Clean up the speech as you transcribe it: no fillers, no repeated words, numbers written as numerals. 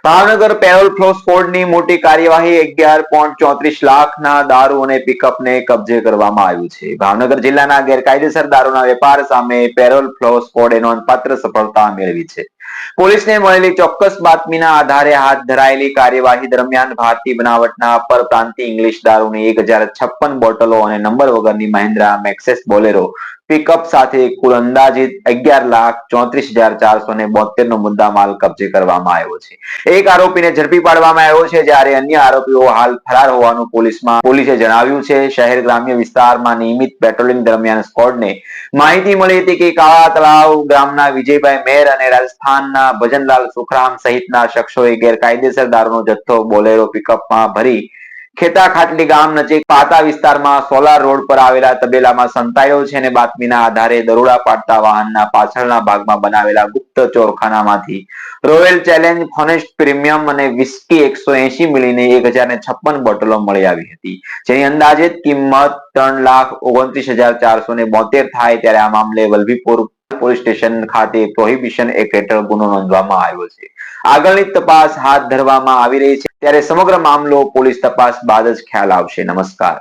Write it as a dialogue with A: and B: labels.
A: Bhavnagar parole flow સ્કોડની મોટી કાર્યવાહી 11.34 લાખના દારૂ અને પિકઅપને કબજે કરવામાં આવ્યું છે. ભાવનગર જિલ્લાના ગેરકાયદેસર દારૂના વેપાર સામે પેરોલ ફ્લો સ્કોડે નોંધપાત્ર સફળતા મેળવી છે. પોલીસને મળેલી ચોક્કસ બાતમીના આધારે હાથ ધરાયેલી કાર્યવાહી દરમિયાન ભારતીય બનાવટના પરપ્રાંતીય ઇંગ્લિશ દારૂની 1056 બોટલો અને નંબર વગરની મહિન્દ્રા મેક્સેસ બોલેરો પિકઅપ સાથે કુલ અંદાજિત 11,34,472 નો મુદ્દામાલ કબજે કરવામાં આવ્યો છે. એક આરોપીને ઝડપી પાડવામાં આવ્યો છે, જ્યારે અન્ય આરોપીઓ હાલ ફરાર હોવાનું પોલીસે જણાવ્યું છે. શહેર ગ્રામ્ય વિસ્તારમાં નિયમિત પેટ્રોલિંગ દરમિયાન સ્કોડને માહિતી મળી હતી કે કાળા તળાવ ગામના વિજયભાઈ મેર અને રાજસ્થાનના ભજનલાલ સુખરામ સહિતના શખ્સોએ ગેરકાયદેસર દારૂનો જથ્થો બોલેરો પિકઅપમાં ભરી ખેતા ખાટલી ગામ નજીક પાતા વિસ્તારમાં સોલાર રોડ પર આવેલા તબેલામાં સંતાયો છે અને બાતમીના આધારે દરોડા પાડતા વાહનના પાછળના ભાગમાં બનાવેલા ગુપ્ત ચોરખાનામાંથી રોયલ ચેલેન્જ ફોનેસ્ટ પ્રીમિયમ અને વિસ્કી 180 મિલીની 1056 બોટલો મળી આવી હતી, જેની અંદાજિત કિંમત 3,29,472 થાય. ત્યારે આ મામલે વલભીપુર પોલીસ સ્ટેશન ખાતે પ્રોહિબિશન એક્ટ હેઠળ ગુનો નોંધવામાં આવ્યો છે. આગળની તપાસ હાથ ધરવામાં આવી રહી છે, ત્યારે સમગ્ર મામલો પોલીસ તપાસ બાદ જ ખ્યાલ આવશે. નમસ્કાર.